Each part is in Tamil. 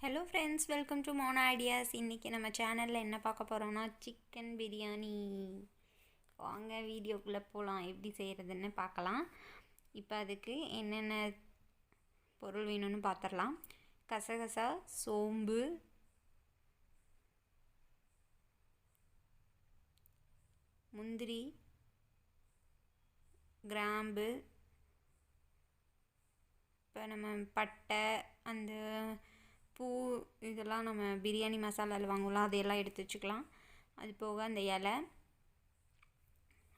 Hello friends, welcome to Mona ideas. இன்றைக்கி நம்ம சேனலில் என்ன பார்க்க போகிறோம்னா சிக்கன் பிரியாணி. வாங்க வீடியோக்குள்ளே போகலாம், எப்படி செய்கிறதுன்னு பார்க்கலாம். இப்போ அதுக்கு என்னென்ன பொருள் வேணும்னு பார்த்துடலாம். கசகசா, சோம்பு, முந்திரி, கிராம்பு, இப்போ நம்ம பட்டை, அந்த பூ, இதெல்லாம் நம்ம பிரியாணி மசாலாவில் வாங்குவோம்ல, அதையெல்லாம் எடுத்து வச்சுக்கலாம். அது போக அந்த இலை,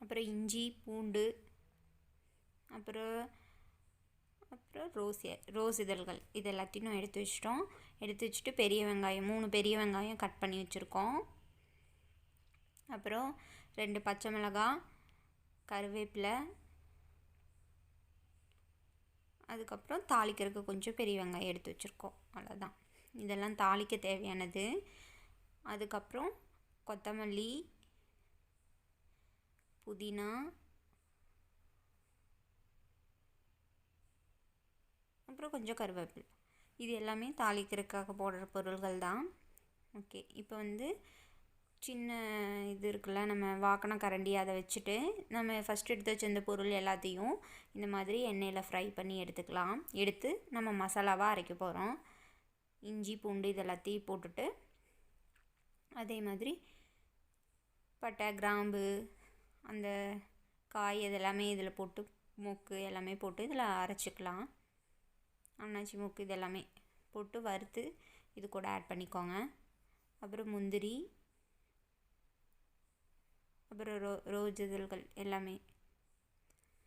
அப்புறம் இஞ்சி, பூண்டு, அப்புறம் ரோஸ் இதழ்கள், இது எல்லாத்தையும் எடுத்து வச்சிட்டோம். எடுத்து வச்சுட்டு பெரிய வெங்காயம் 3 பெரிய வெங்காயம் கட் பண்ணி வச்சுருக்கோம். அப்புறம் 2 பச்சை மிளகாய், கருவேப்பிலை, அதுக்கப்புறம் தாளிக்கிறதுக்கு கொஞ்சம் பெரிய வெங்காயம் எடுத்து வச்சுருக்கோம். அவ்வளோதான், இதெல்லாம் தாளிக்க தேவையானது. அதுக்கப்புறம் கொத்தமல்லி, புதினா, அப்புறம் கொஞ்சம் கருவேப்பிலை, இது எல்லாமே தாளிக்கிறதுக்காக போடுற பொருள்கள் தான். ஓகே, இப்போ சின்ன இது இருக்குல்ல, நம்ம வாக்கின கரண்டி, அதை வச்சுட்டு நம்ம ஃபஸ்ட்டு எடுத்து வச்சிருந்த பொருள் எல்லாத்தையும் இந்த மாதிரி எண்ணெயில் ஃப்ரை பண்ணி எடுத்துக்கலாம். எடுத்து நம்ம மசாலாவாக அரைக்க போகிறோம். இஞ்சி, பூண்டு இது எல்லாத்தையும் போட்டுட்டு, அதே மாதிரி பட்டை, கிராம்பு, அந்த காய் இதெல்லாமே இதில் போட்டு, மூக்கு எல்லாமே போட்டு இதில் அரைச்சிக்கலாம். அன்னாச்சி மூக்கு இதெல்லாமே போட்டு வறுத்து இது கூட ஆட் பண்ணிக்கோங்க. அப்புறம் முந்திரி, அப்புறம் ரோஸ் இதழ்கள் எல்லாமே,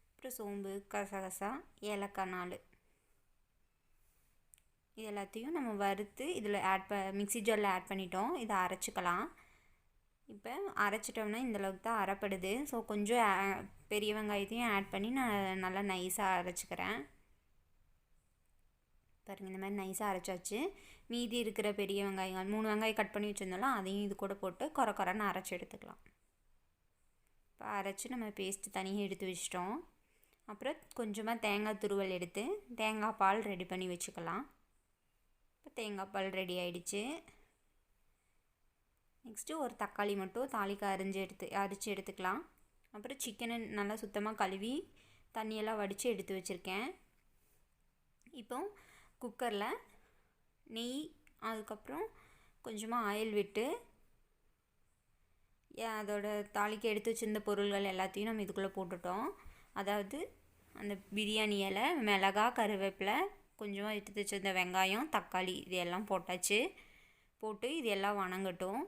அப்புறம் சோம்பு, கசகசா, ஏலக்காய் 4, இது எல்லாத்தையும் நம்ம வறுத்து இதில் மிக்ஸி ஜாரில் ஆட் பண்ணிட்டோம். இதை அரைச்சிக்கலாம். இப்போ அரைச்சிட்டோம்னா இந்தளவுக்கு தான் அரைப்படுது. ஸோ கொஞ்சம் பெரிய வெங்காயத்தையும் ஆட் பண்ணி நான் நல்லா நைஸாக அரைச்சிக்கிறேன். பாருங்கள், இந்த மாதிரி நைஸாக அரைச்சாச்சு. மீதி இருக்கிற பெரிய வெங்காயங்கள் 3 வெங்காயம் கட் பண்ணி வச்சுருந்தோம்னா அதையும் இது கூட போட்டு குறைன்னு அரைச்சி எடுத்துக்கலாம். இப்போ அரைச்சி நம்ம பேஸ்ட்டு தனியாக எடுத்து வச்சிட்டோம். அப்புறம் கொஞ்சமாக தேங்காய் துருவல் எடுத்து தேங்காய் பால் ரெடி பண்ணி வச்சுக்கலாம். இப்போ தேங்காய் பால் ரெடி ஆகிடுச்சு. நெக்ஸ்ட்டு ஒரு தக்காளி மட்டும் தாளிக்க அரிச்சு எடுத்துக்கலாம். அப்புறம் சிக்கனை நல்லா சுத்தமாக கழுவி தண்ணியெல்லாம் வடித்து எடுத்து வச்சுருக்கேன். இப்போ குக்கரில் நெய், அதுக்கப்புறம் கொஞ்சமாக ஆயில் விட்டு அதோட தாளிக்க எடுத்து வச்சுருந்த பொருள்கள் எல்லாத்தையும் நம்ம இதுக்குள்ளே போட்டுட்டோம். அதாவது அந்த பிரியாணி இலை, மிளகாய், கருவேப்பிலை, கொஞ்சமாக எடுத்து வச்சுருந்த வெங்காயம், தக்காளி, இது எல்லாம் போட்டாச்சு. போட்டு இது எல்லாம் வணங்கட்டும்.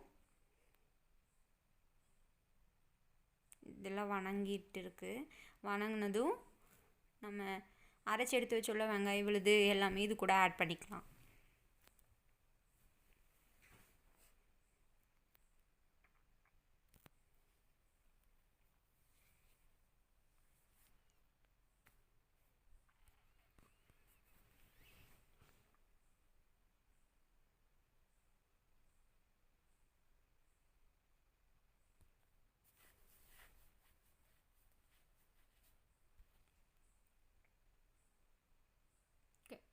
இதெல்லாம் வணங்கிட்டு இருக்குது. வணங்கினதும் நம்ம அரைச்சி எடுத்து வச்சுள்ள வெங்காயம் விழுது எல்லாமே இது கூட ஆட் பண்ணிக்கலாம்.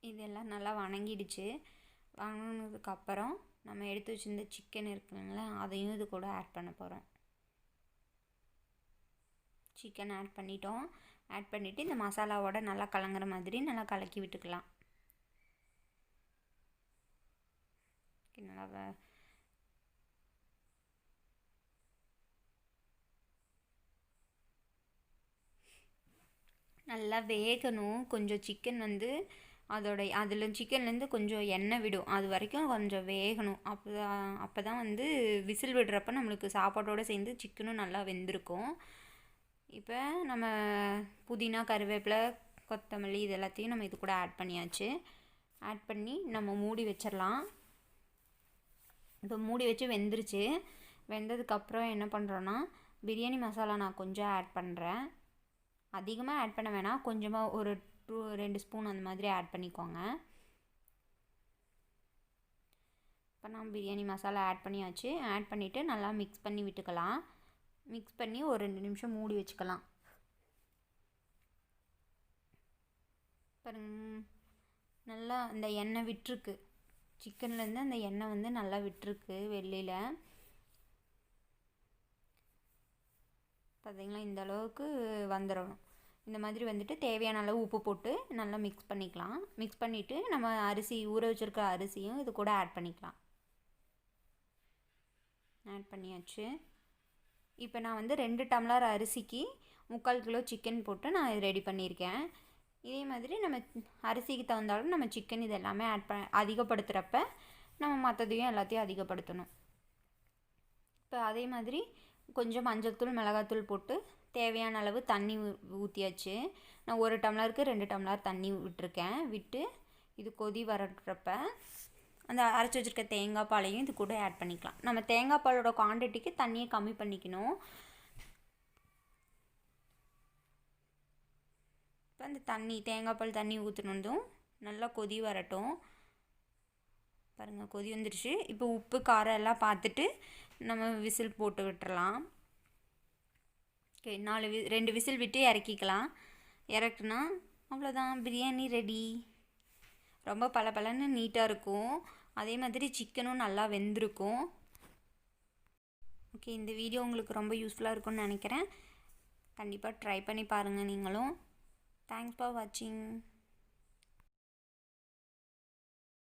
இதெல்லாம் நல்லா வணங்கிடுச்சு. வணங்கினதுக்கப்புறம் நம்ம எடுத்து வச்சுருந்த சிக்கன் இருக்குங்களா, அதையும் இது கூட ஆட் பண்ண போகிறோம். சிக்கன் ஆட் பண்ணிட்டோம். ஆட் பண்ணிவிட்டு இந்த மசாலாவோட நல்லா கலங்குற மாதிரி நல்லா கலக்கி விட்டுக்கலாம். நல்லா நல்லா வேகணும். கொஞ்சம் சிக்கன் அதில் சிக்கன்லேருந்து கொஞ்சம் எண்ணெய் விடும். அது வரைக்கும் கொஞ்சம் வேகணும். அப்போ தான் விசில் விடுறப்ப நம்மளுக்கு சாப்பாட்டோடு சேர்ந்து சிக்கனும் நல்லா வெந்திருக்கும். இப்போ நம்ம புதினா, கருவேப்பிலை, கொத்தமல்லி இது எல்லாத்தையும் நம்ம இது கூட ஆட் பண்ணியாச்சு. ஆட் பண்ணி நம்ம மூடி வச்சிடலாம். இப்போ மூடி வச்சு வெந்துருச்சு. வெந்ததுக்கப்புறம் என்ன பண்ணுறோன்னா, பிரியாணி மசாலா நான் கொஞ்சம் ஆட் பண்ணுறேன். அதிகமாக ஆட் பண்ண வேணாம், கொஞ்சமாக ஒரு 2 ஸ்பூன் அந்த மாதிரி ஆட் பண்ணிக்கோங்க. இப்போ நான் பிரியாணி மசாலா ஆட் பண்ணியாச்சு. ஆட் பண்ணிவிட்டு நல்லா மிக்ஸ் பண்ணி விட்டுக்கலாம். மிக்ஸ் பண்ணி ஒரு 2 நிமிஷம் மூடி வச்சுக்கலாம். பாருங்க, நல்லா இந்த எண்ணெய் விட்டுருக்கு. சிக்கன்லேருந்து அந்த எண்ணெய் வந்து நல்லா விட்டுருக்கு வெளியில். பார்த்திங்களா, இந்த அளவுக்கு வந்துடும். இந்த மாதிரி வந்துட்டு தேவையான அளவு உப்பு போட்டு நல்லா மிக்ஸ் பண்ணிக்கலாம். மிக்ஸ் பண்ணிவிட்டு நம்ம அரிசி ஊற வச்சுருக்க அரிசியும் இது கூட ஆட் பண்ணிக்கலாம். ஆட் பண்ணியாச்சு. இப்போ நான் வந்து 2 டம்ளர் அரிசிக்கு 3/4 கிலோ சிக்கன் போட்டு நான் இது ரெடி பண்ணியிருக்கேன். இதே மாதிரி நம்ம அரிசிக்கு தகுந்தாலும் நம்ம சிக்கன் இது எல்லாமே அதிகப்படுத்துகிறப்ப நம்ம மற்றதையும் எல்லாத்தையும் அதிகப்படுத்தணும். இப்போ அதே மாதிரி கொஞ்சம் மஞ்சள்தூள் மிளகாத்தூள் போட்டு தேவையான அளவு தண்ணி ஊற்றியாச்சு. நான் 1 டம்ளருக்கு 2 டம்ளர் தண்ணி விட்டுருக்கேன். விட்டு இது கொதி வரட்டுறப்ப அந்த அரைச்சி வச்சுருக்க தேங்காய் பாலையும் இது கூட ஆட் பண்ணிக்கலாம். நம்ம தேங்காய் பாலோட குவான்டிட்டிக்கு தண்ணியை கம்மி பண்ணிக்கணும். இப்போ அந்த தேங்காய் பால் தண்ணி ஊற்றினதும் நல்லா கொதி வரட்டும். பாருங்கள், கொதி வந்துடுச்சு. இப்போ உப்பு காரம் எல்லாம் பார்த்துட்டு நம்ம விசில் போட்டு விட்டுறலாம். ஓகே, 2 விசில் விட்டு இறக்கிக்கலாம். இறக்குனா அவ்வளோதான், பிரியாணி ரெடி. ரொம்ப பளபளன்னு நீட்டாக இருக்கும். அதே மாதிரி சிக்கனும் நல்லா வெந்திருக்கும். ஓகே, இந்த வீடியோ உங்களுக்கு ரொம்ப யூஸ்ஃபுல்லாக இருக்கும்னு நினைக்கிறேன். கண்டிப்பாக ட்ரை பண்ணி பாருங்கள் நீங்களும். தேங்க்ஸ் ஃபார் வாட்சிங்.